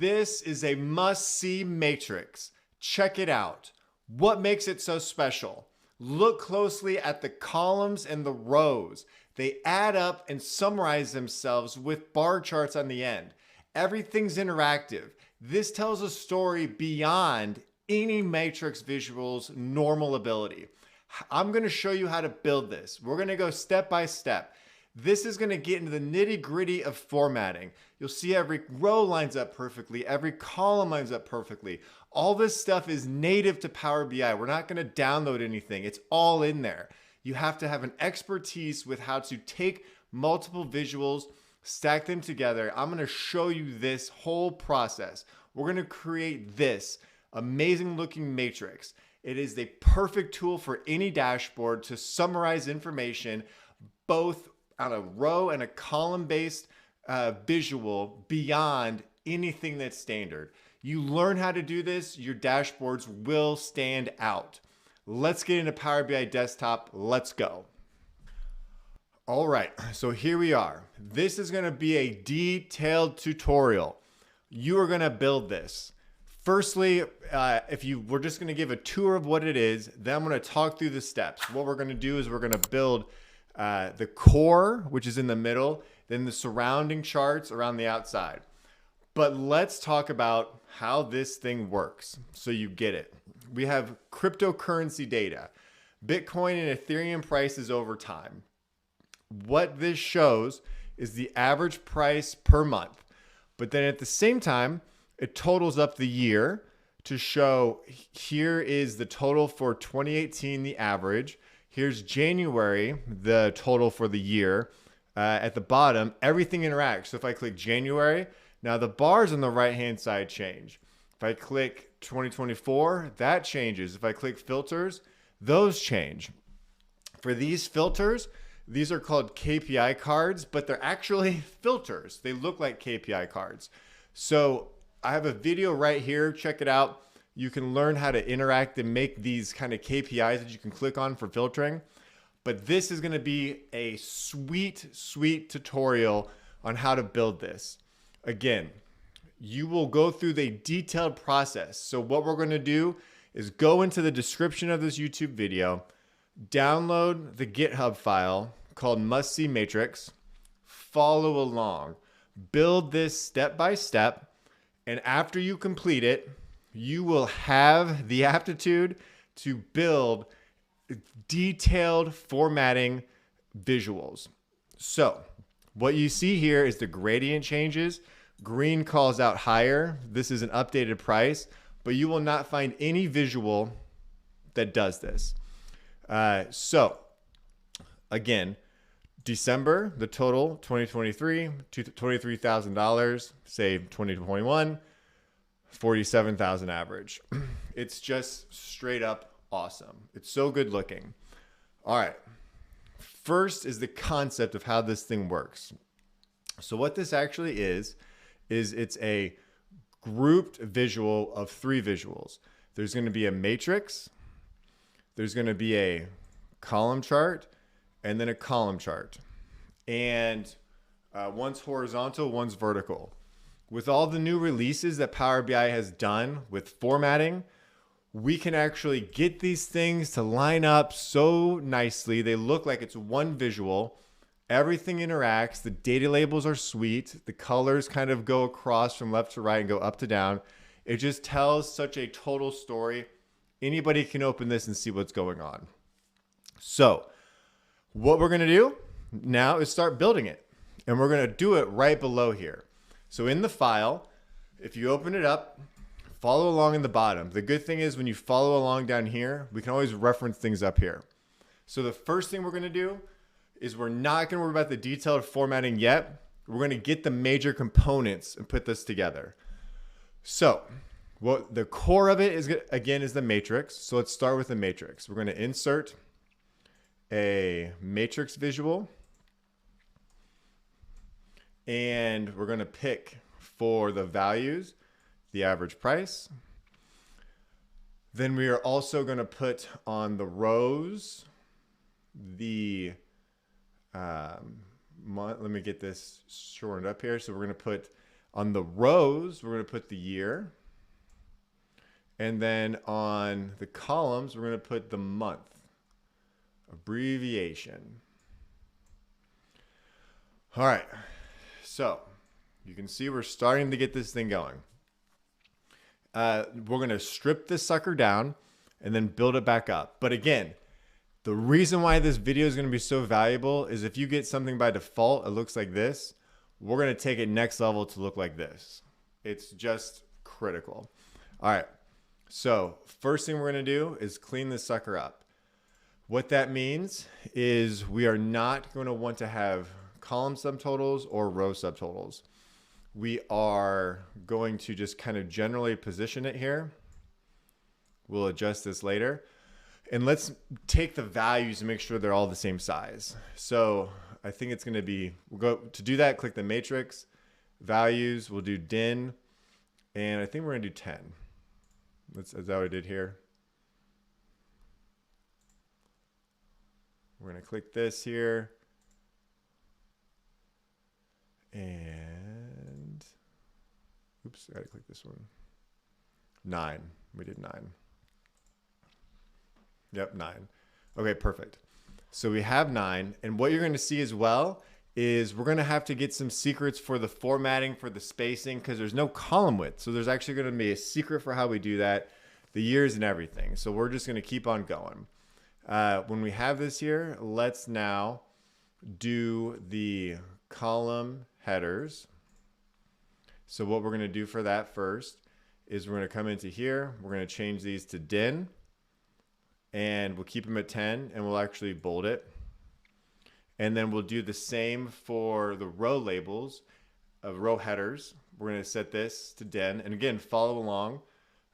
This is a must-see matrix. Check it out. What makes it so special? Look closely at the columns and the rows. They add up and summarize themselves with bar charts on the end. Everything's interactive. This tells a story beyond any matrix visual's normal ability. I'm going to show you how to build this. We're going to go step by step. This is going to get into the nitty-gritty of formatting. You'll see every row lines up perfectly, every column lines up perfectly. All this stuff is native to Power BI. We're not going to download anything. It's all in there. You have to have an expertise with how to take multiple visuals, stack them together. I'm going to show you this whole process. We're going to create this amazing looking matrix. It is the perfect tool for any dashboard to summarize information, both on a row and a column based visual beyond anything that's standard. You learn how to do this, your dashboards will stand out. Let's get into Power BI Desktop. Let's go. All right, so here we are. This is going to be a detailed tutorial. You are going to build this. Firstly, we're just going to give a tour of what it is. Then I'm going to talk through the steps. What we're going to do is we're going to build the core, which is in the middle, then the surrounding charts around the outside. But let's talk about how this thing works so you get it. We have cryptocurrency data, Bitcoin and Ethereum prices over time. What this shows is the average price per month. But then at the same time, it totals up the year to show here is the total for 2018, the average. Here's January, the total for the year. At the bottom, everything interacts. So if I click January, now the bars on the right-hand side change. If I click 2024, that changes. If I click filters, those change. For these filters, these are called KPI cards, but they're actually filters. They look like KPI cards. So I have a video right here. Check it out. You can learn how to interact and make these kind of KPIs that you can click on for filtering. But this is going to be a sweet, sweet tutorial on how to build this. Again, you will go through the detailed process. So what we're going to do is go into the description of this YouTube video, download the GitHub file called Must See Matrix, follow along, build this step by step, and after you complete it, you will have the aptitude to build detailed formatting visuals. So what you see here is the gradient changes. Green calls out higher. This is an updated price, but you will not find any visual that does this. So again, December, the total 2023, $23,000, say 2021, 47,000 average. It's just straight up awesome. It's so good looking. All right. First is the concept of how this thing works. So what this actually is it's a grouped visual of three visuals. There's going to be a matrix, there's going to be a column chart, and then a column chart. And one's horizontal, one's vertical. With all the new releases that Power BI has done with formatting, we can actually get these things to line up so nicely. They look like it's one visual. Everything interacts. The data labels are sweet. The colors kind of go across from left to right and go up to down. It just tells such a total story. Anybody can open this and see what's going on. So what we're going to do now is start building it. And we're going to do it right below here. So in the file, if you open it up, follow along in the bottom. The good thing is when you follow along down here, we can always reference things up here. So the first thing we're going to do is we're not going to worry about the detailed formatting yet. We're going to get the major components and put this together. So what the core of it is, again, is the matrix. So let's start with the matrix. We're going to insert a matrix visual. And we're going to pick for the values, the average price. Then we are also going to put on the rows, let me get this shortened up here. So we're going to put On the rows, we're going to put the year. And then on the columns, we're going to put the month. Abbreviation. All right. So you can see we're starting to get this thing going. We're going to strip this sucker down and then build it back up. But again, the reason why this video is going to be so valuable is if you get something by default, it looks like this. We're going to take it next level to look like this. It's just critical. All right. So first thing we're going to do is clean this sucker up. What that means is we are not going to want to have column subtotals or row subtotals. We are going to just kind of generally position it here. We'll adjust this later. And let's take the values and make sure they're all the same size. So I think it's going to be, we'll go to do that, click the matrix, values, we'll do din, and I think we're going to do 10. Is that what I did here? We're going to click this here. And, oops, I got to click this one. 9. We did 9. Yep, 9. Okay, perfect. So we have 9. And what you're going to see as well is we're going to have to get some secrets for the formatting, for the spacing, because there's no column width. So there's actually going to be a secret for how we do that, the years and everything. So we're just going to keep on going. When we have this here, let's now do the column headers. So what we're going to do for that first is we're going to come into here. We're going to change these to din. And we'll keep them at 10 and we'll actually bold it. And then we'll do the same for the row labels of row headers. We're going to set this to din. And again, follow along.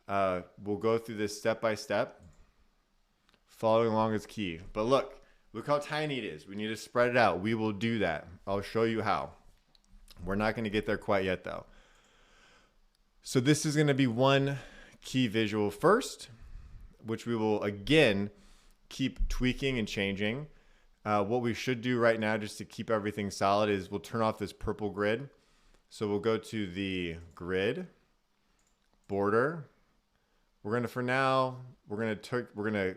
We'll go through this step by step. Following along is key. But look how tiny it is. We need to spread it out. We will do that. I'll show you how. We're not going to get there quite yet though. So this is going to be one key visual first, which we will again keep tweaking and changing. What we should do right now just to keep everything solid is we'll turn off this purple grid. So we'll go to the grid, border. We're gonna, for now, we're gonna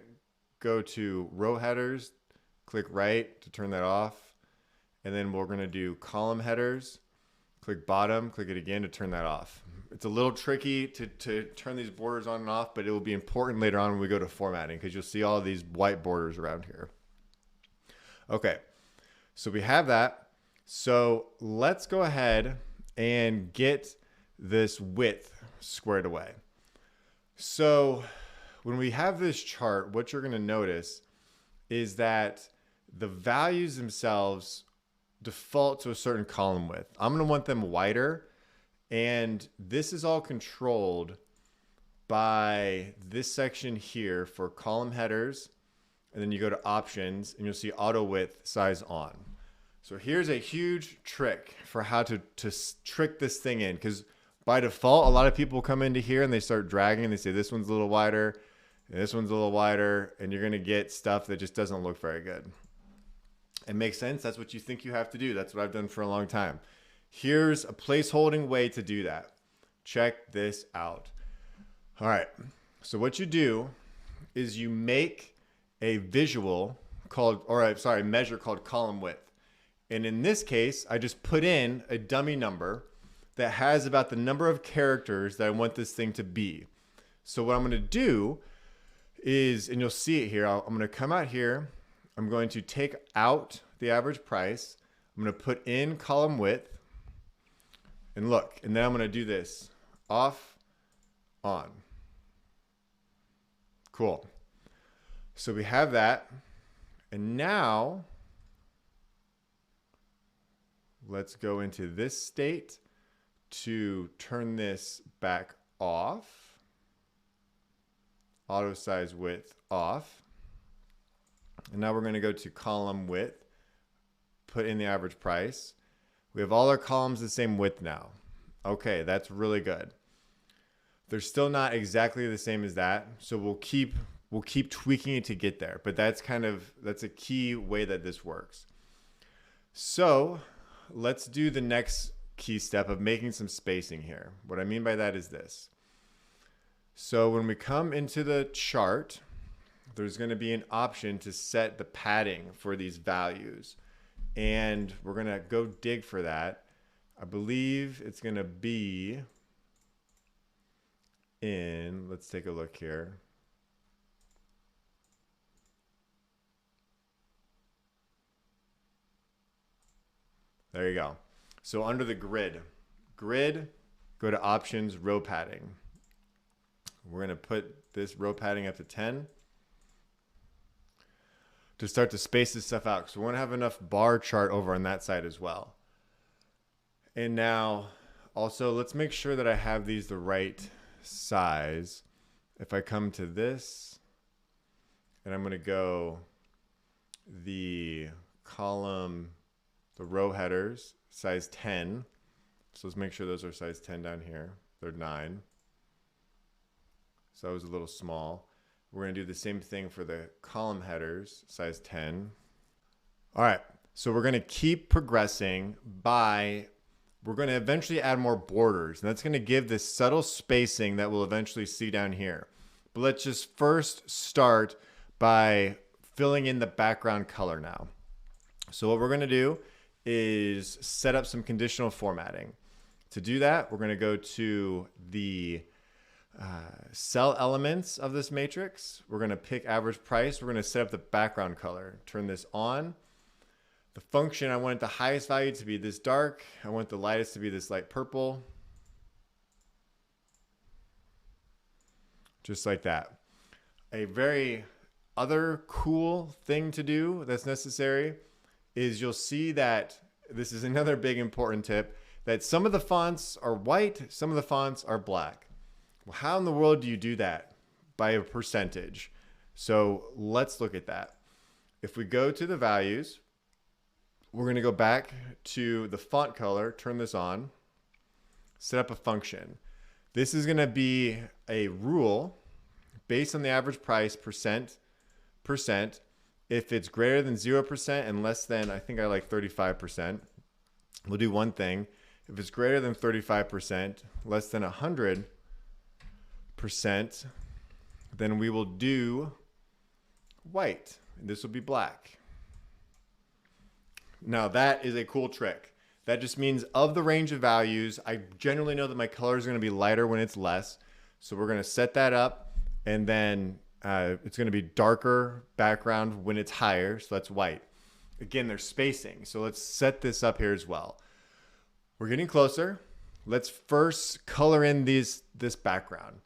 go to row headers, click right to turn that off. And then we're gonna do column headers, click bottom, click it again to turn that off. It's a little tricky to turn these borders on and off, but it will be important later on when we go to formatting because you'll see all of these white borders around here. Okay, so we have that. So let's go ahead and get this width squared away. So when we have this chart, what you're going to notice is that the values themselves default to a certain column width. I'm going to want them wider. And this is all controlled by this section here for column headers. And then you go to options and you'll see auto width size on. So here's a huge trick for how to trick this thing in. Because by default, a lot of people come into here and they start dragging and they say this one's a little wider and this one's a little wider. And you're going to get stuff that just doesn't look very good. It makes sense. That's what you think you have to do. That's what I've done for a long time. Here's a placeholding way to do that. Check this out. All right. So what you do is you make a visual called, measure called column width. And in this case, I just put in a dummy number that has about the number of characters that I want this thing to be. So what I'm going to do is, and you'll see it here, I'm going to come out here. I'm going to take out the average price. I'm going to put in column width. And look, and then I'm going to do this off, on. Cool. So we have that. And now let's go into this state to turn this back off. Auto size width off. And now we're going to go to column width, put in the average price. We have all our columns the same width now. Okay, that's really good. They're still not exactly the same as that, so we'll keep tweaking it to get there. But that's a key way that this works. So let's do the next key step of making some spacing here. What I mean by that is this. So when we come into the chart, there's going to be an option to set the padding for these values. And we're going to go dig for that. I believe it's going to be in, let's take a look here. There you go. So under the grid, go to options, row padding. We're going to put this row padding up to 10 to start to space this stuff out. So we want to have enough bar chart over on that side as well. And now also let's make sure that I have these the right size. If I come to this and I'm going to go the column, the row headers, size 10. So let's make sure those are size 10 down here. They're 9. So that was a little small. We're going to do the same thing for the column headers, size 10. All right, so we're going to keep progressing by, we're going to eventually add more borders. And that's going to give this subtle spacing that we'll eventually see down here. But let's just first start by filling in the background color now. So what we're going to do is set up some conditional formatting. To do that, we're going to go to the cell elements of this matrix. We're going to pick average price. We're going to set up the background color. Turn this on. The function, I want the highest value to be this dark. I want the lightest to be this light purple. Just like that. A very other cool thing to do that's necessary is you'll see that this is another big important tip, that some of the fonts are white, some of the fonts are black. Well, how in the world do you do that? By a percentage. So let's look at that. If we go to the values, we're going to go back to the font color, turn this on, set up a function. This is going to be a rule based on the average price percent. If it's greater than 0% and less than, I think I like 35%, we'll do one thing. If it's greater than 35%, less than 100%, then we will do white. And this will be black. Now that is a cool trick. That just means of the range of values, I generally know that my color is going to be lighter when it's less. So we're going to set that up, and then it's going to be darker background when it's higher. So that's white. Again, there's spacing. So let's set this up here as well. We're getting closer. Let's first color in this background.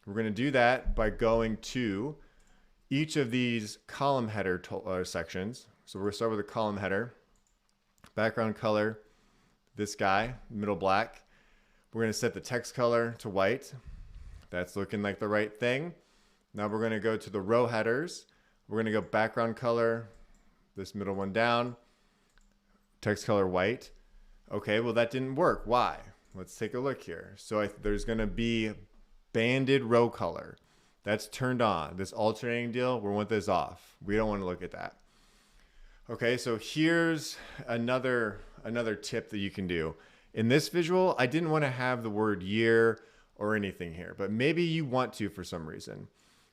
We're going to do that by going to each of these column header sections. So we're going to start with a column header. Background color, this guy, middle black. We're going to set the text color to white. That's looking like the right thing. Now we're going to go to the row headers. We're going to go background color, this middle one down, text color white. Okay, well that didn't work. Why? Let's take a look here. So there's going to be banded row color. That's turned on. This alternating deal, we want this off. We don't want to look at that. Okay, so here's another tip that you can do. In this visual, I didn't want to have the word year or anything here, but maybe you want to for some reason.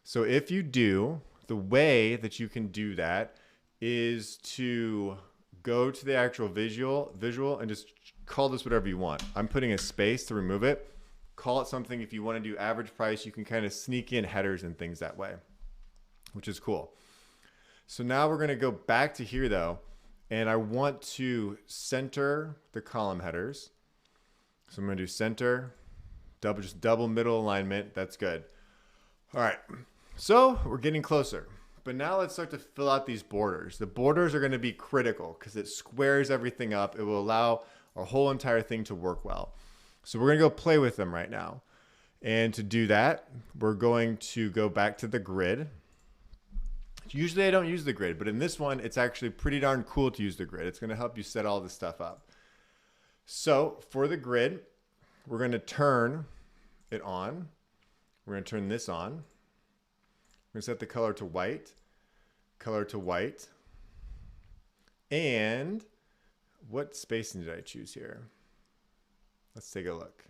So if you do, the way that you can do that is to go to the actual visual and just call this whatever you want. I'm putting a space to remove it. Call it something. If you want to do average price, you can kind of sneak in headers and things that way, which is cool. So now we're going to go back to here though, and I want to center the column headers. So I'm going to do center, just double middle alignment. That's good. All right. So we're getting closer, but now let's start to fill out these borders. The borders are going to be critical because it squares everything up. It will allow our whole entire thing to work well. So we're going to go play with them right now. And to do that, we're going to go back to the grid. Usually I don't use the grid, but in this one, it's actually pretty darn cool to use the grid. It's going to help you set all this stuff up. So for the grid, we're going to turn it on. We're going to turn this on. We're going to set the color to white. And what spacing did I choose here? Let's take a look.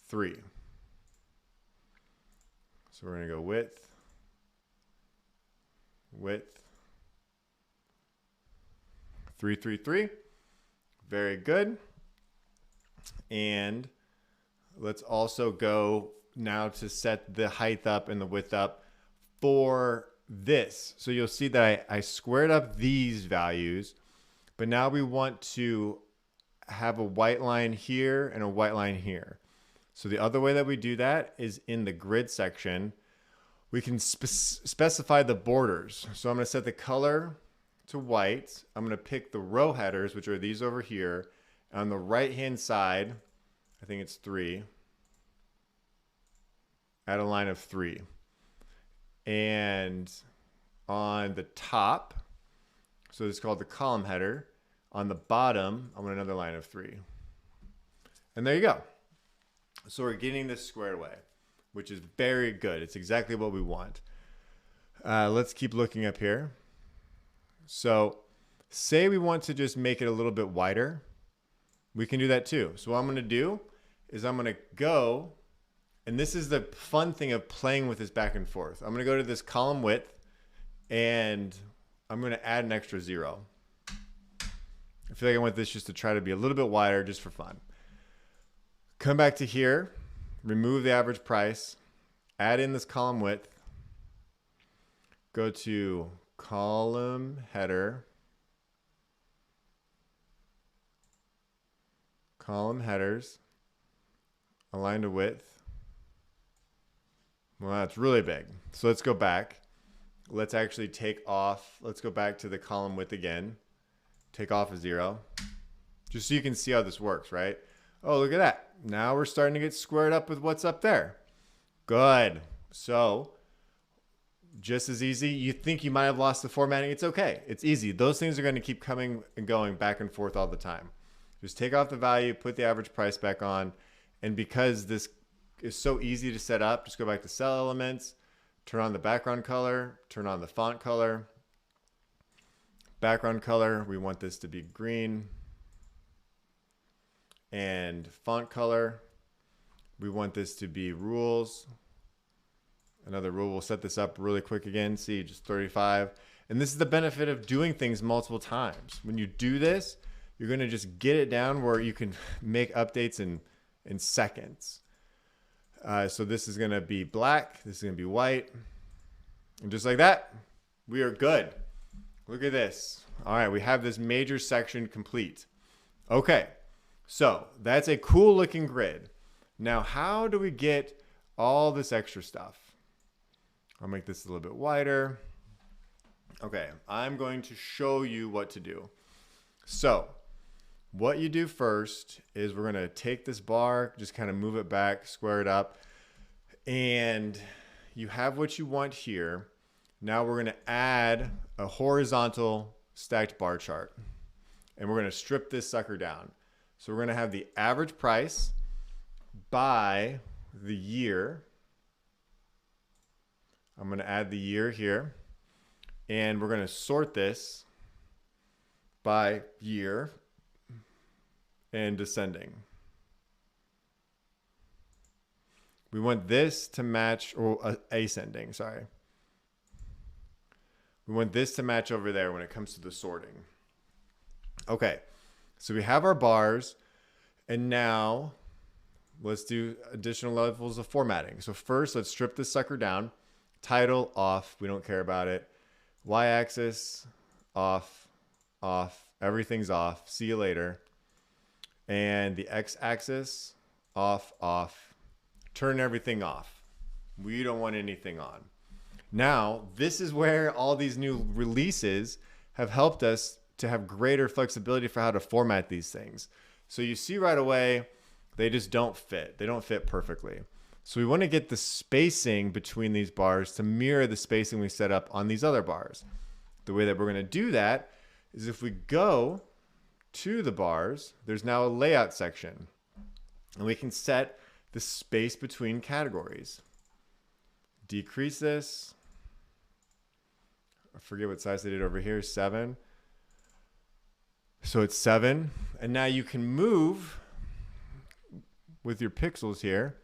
3. So we're going to go width, width, 3, 3, 3. Very good. And let's also go now to set the height up and the width up for this. So you'll see that I squared up these values, but now we want to have a white line here and a white line here. So the other way that we do that is in the grid section. We can specify the borders. So I'm going to set the color to white. I'm going to pick the row headers, which are these over here. On the right hand side, I think it's 3. Add a line of 3. And on the top, so it's called the column header. On the bottom, I want another line of 3. And there you go. So we're getting this squared away, which is very good. It's exactly what we want. Let's keep looking up here. So say we want to just make it a little bit wider. We can do that too. So what I'm going to do is I'm going to go, and this is the fun thing of playing with this back and forth. I'm going to go to this column width, and I'm going to add an extra 0. I feel like I want this just to try to be a little bit wider just for fun. Come back to here, remove the average price, add in this column width, go to column header, column headers, align to width. Well, that's really big. So let's go back. Let's actually take off. Let's go back to the column width again. Take off a 0. Just so you can see how this works, right? Oh, look at that. Now we're starting to get squared up with what's up there. Good. So just as easy. You think you might have lost the formatting. It's okay. It's easy. Those things are going to keep coming and going back and forth all the time. Just take off the value, put the average price back on. And because this is so easy to set up, just go back to cell elements, turn on the background color, turn on the font color. Background color, we want this to be green. And font color, we want this to be rules. Another rule, we'll set this up really quick again. See, just 35. And this is the benefit of doing things multiple times. When you do this, you're going to just get it down where you can make updates in seconds. So this is going to be black. This is going to be white. And just like that, we are good. Look at this. All right, we have this major section complete. Okay, so that's a cool looking grid. Now, how do we get all this extra stuff? I'll make this a little bit wider. Okay, I'm going to show you what to do. So what you do first is we're going to take this bar, just kind of move it back, square it up, and you have what you want here. Now we're going to add a horizontal stacked bar chart, and we're going to strip this sucker down. So we're going to have the average price by the year. I'm going to add the year here, and we're going to sort this by year and descending. We want this to match, or ascending, sorry. We want this to match over there when it comes to the sorting. Okay, so we have our bars, and now let's do additional levels of formatting. So first, let's strip this sucker down. Title, off, we don't care about it. Y-axis, off, off, everything's off. See you later. And the X-axis, off, off. Turn everything off. We don't want anything on. Now, this is where all these new releases have helped us to have greater flexibility for how to format these things. So you see right away, they just don't fit. They don't fit perfectly. So we want to get the spacing between these bars to mirror the spacing we set up on these other bars. The way that we're going to do that is if we go to the bars, there's now a layout section, and we can set the space between categories. Decrease this. I forget what size I did over here, 7. So it's 7. And now you can move with your pixels here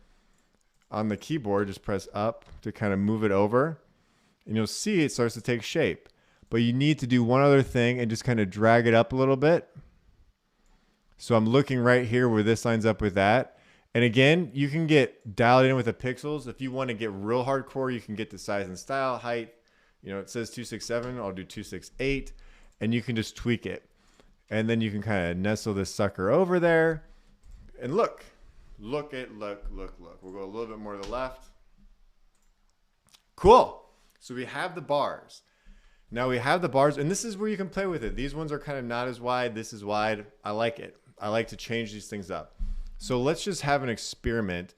on the keyboard, just press up to kind of move it over, and you'll see it starts to take shape. But you need to do one other thing and just kind of drag it up a little bit. So I'm looking right here where this lines up with that. And again, you can get dialed in with the pixels. If you want to get real hardcore, you can get the size and style, height. You know, it says 267, I'll do 268, and you can just tweak it. And then you can kind of nestle this sucker over there. And look. We'll go a little bit more to the left. Cool. So we have the bars. Now we have the bars, and this is where you can play with it. These ones are kind of not as wide. This is wide. I like it. I like to change these things up. So let's just have an experiment.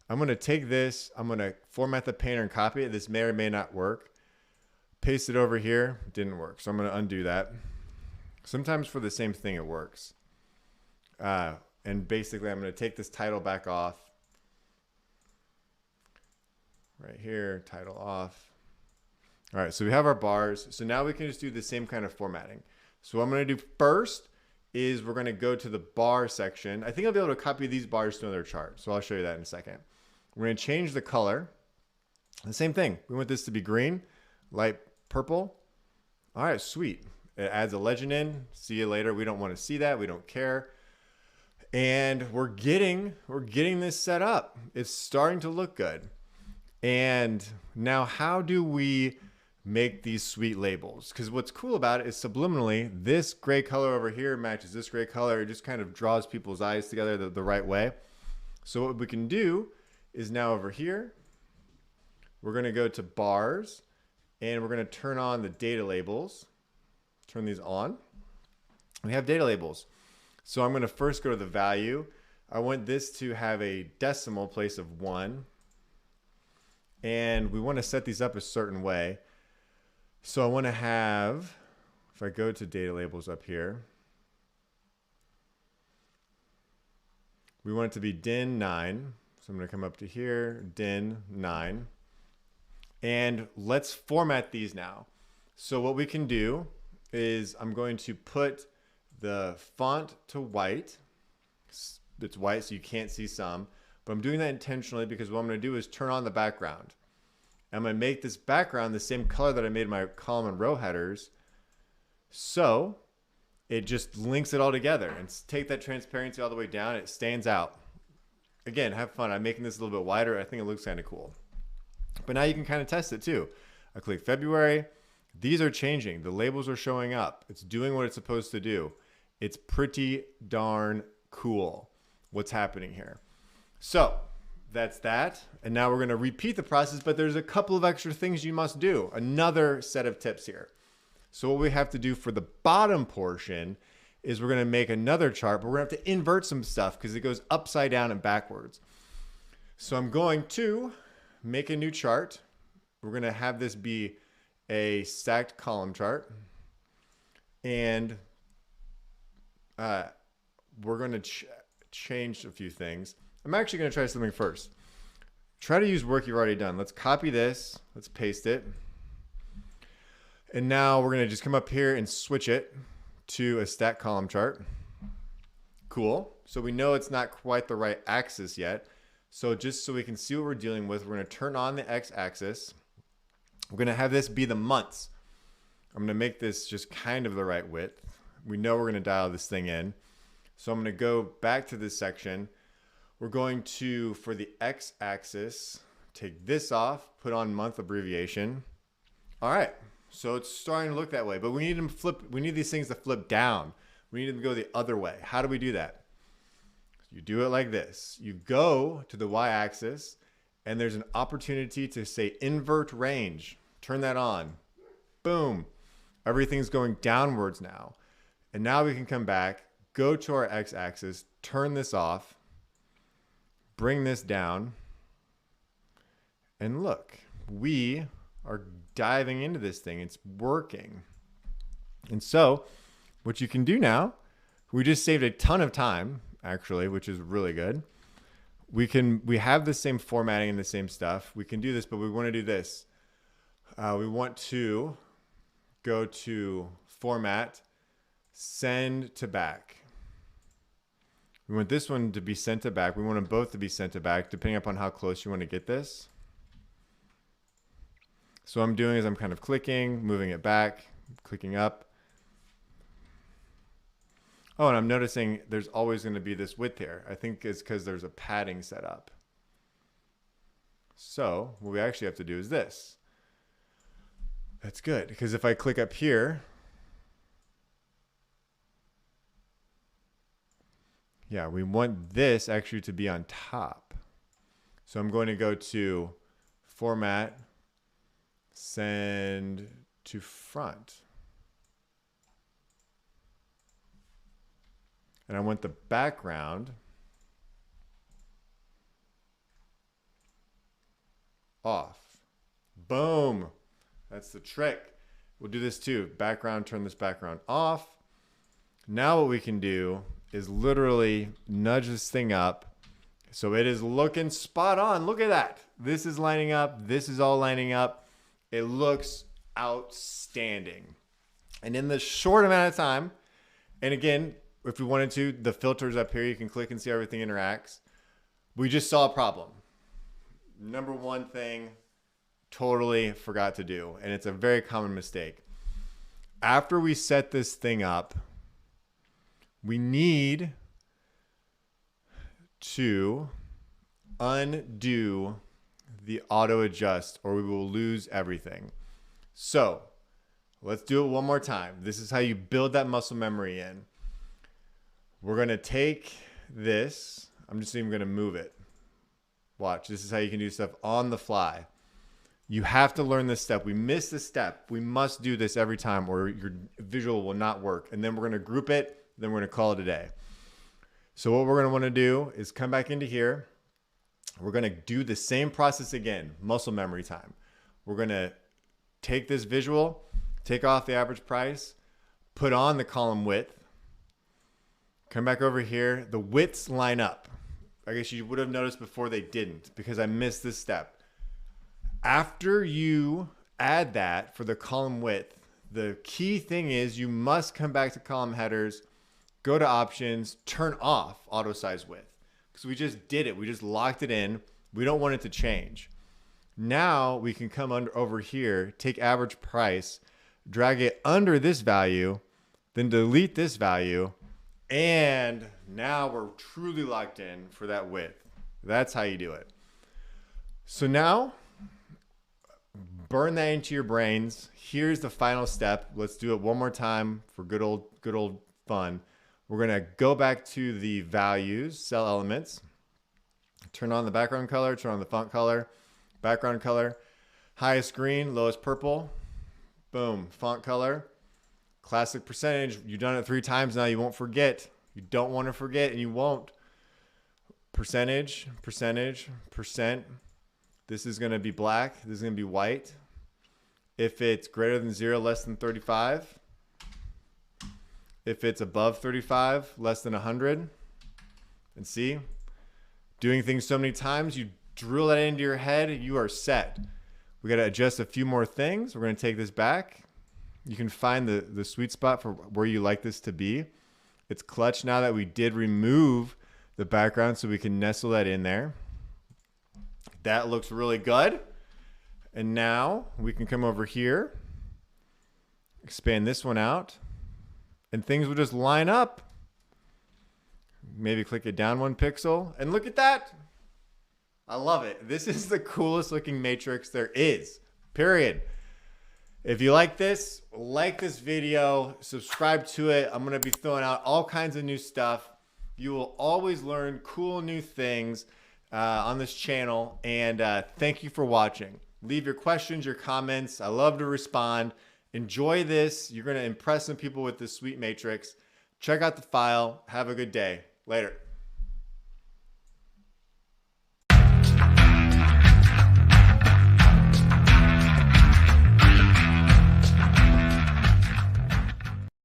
I'm going to take this. I'm going to format the painter and copy it. This may or may not work. Paste it over here. Didn't work. So I'm going to undo that. Sometimes for the same thing it works. And basically I'm going to take this title back off. Right here, title off. All right, so we have our bars. So now we can just do the same kind of formatting. So what I'm going to do first is we're going to go to the bar section. I think I'll be able to copy these bars to another chart. So I'll show you that in a second. We're going to change the color. The same thing. We want this to be green, light purple. All right, sweet. It adds a legend in. See you later. We don't want to see that. We don't care. And we're getting this set up. It's starting to look good. And now how do we make these sweet labels? Because what's cool about it is subliminally, this gray color over here matches this gray color. It just kind of draws people's eyes together the right way. So what we can do is now over here, we're going to go to bars and we're going to turn on the data labels. Turn these on. We have data labels. So I'm going to first go to the value. I want this to have a decimal place of 1. And we want to set these up a certain way. So I want to have, if I go to data labels up here, we want it to be DIN 9. So I'm going to come up to here, DIN 9. And let's format these now. So what we can do is I'm going to put the font to white. It's white so you can't see some, but I'm doing that intentionally because what I'm going to do is turn on the background. I'm going to make this background the same color that I made my column and row headers, so it just links it all together. And take that transparency all the way down. It stands out. Again, have fun. I'm making this a little bit wider. I think it looks kind of cool. But now you can kind of test it too. I click February. These are changing. The labels are showing up. It's doing what it's supposed to do. It's pretty darn cool what's happening here. So that's that. And now we're going to repeat the process, but there's a couple of extra things you must do. Another set of tips here. So what we have to do for the bottom portion is we're going to make another chart, but we're going to have to invert some stuff because it goes upside down and backwards. So I'm going to make a new chart. We're going to have this be a stacked column chart. And we're going to change a few things. I'm actually going to try something first. Try to use work you've already done. Let's copy this. Let's paste it. And now we're going to just come up here and switch it to a stacked column chart. Cool. So we know it's not quite the right axis yet. So just so we can see what we're dealing with, we're going to turn on the x-axis. We're going to have this be the months. I'm going to make this just kind of the right width. We know we're going to dial this thing in. So I'm going to go back to this section. We're going to, for the x-axis, take this off, put on month abbreviation. All right. So it's starting to look that way, but we need them flip. We need these things to flip down. We need them to go the other way. How do we do that? You do it like this. You go to the y-axis, and there's an opportunity to say invert range. Turn that on. Boom. Everything's going downwards now. And now we can come back, go to our x-axis, turn this off, bring this down, and look, we are diving into this thing. It's working. And so what you can do now, we just saved a ton of time, actually, which is really good. We have the same formatting and the same stuff. We can do this, but we want to do this. We want to go to format, send to back. We want this one to be sent to back. We want them both to be sent to back, depending upon how close you want to get this. So what I'm doing is I'm kind of clicking, moving it back, clicking up. Oh, and I'm noticing there's always going to be this width here. I think it's because there's a padding set up. So what we actually have to do is this. That's good, because if I click up here, yeah, we want this actually to be on top. So I'm going to go to Format, Send to Front. And I want the background off. Boom. That's the trick. We'll do this too. Background, turn this background off. Now what we can do is literally nudge this thing up so it is looking spot on. Look at that. This is lining up. This is all lining up. It looks outstanding. And in this short amount of time, and again, if we wanted to, the filters up here, you can click and see how everything interacts. We just saw a problem. Number one thing, totally forgot to do. And it's a very common mistake. After we set this thing up, we need to undo the auto adjust or we will lose everything. So let's do it one more time. This is how you build that muscle memory in. We're going to take this. I'm just even going to move it. Watch. This is how you can do stuff on the fly. You have to learn this step. We missed this step. We must do this every time or your visual will not work. And then we're going to group it. Then we're going to call it a day. So what we're going to want to do is come back into here. We're going to do the same process again. Muscle memory time. We're going to take this visual, take off the average price, put on the column width. Come back over here. The widths line up. I guess you would have noticed before they didn't because I missed this step. After you add that for the column width, the key thing is you must come back to column headers, go to options, turn off auto size width because we just did it. We just locked it in. We don't want it to change. Now we can come over here, take average price, drag it under this value, then delete this value. And now we're truly locked in for that width. That's how you do it. So now, burn that into your brains. Here's the final step. Let's do it one more time for good old fun. We're gonna go back to the values, cell elements, turn on the background color, turn on the font color, background color, highest green, lowest purple, boom, font color. Classic percentage. You've done it 3 times now. You won't forget. You don't want to forget, and you won't. Percentage, percentage, percent. This is going to be black. This is going to be white. If it's greater than 0, less than 35. If it's above 35, less than 100. And see, doing things so many times, you drill that into your head, you are set. We got to adjust a few more things. We're going to take this back. You can find the sweet spot for where you like this to be. It's clutch now that we did remove the background so we can nestle that in there. That looks really good. And now we can come over here, expand this one out, and things will just line up. Maybe click it down 1 pixel, and look at that. I love it. This is the coolest looking matrix there is, period. If you like this video, subscribe to it. I'm going to be throwing out all kinds of new stuff. You will always learn cool new things on this channel. And thank you for watching. Leave your questions, your comments. I love to respond. Enjoy this. You're going to impress some people with this sweet matrix. Check out the file. Have a good day. Later.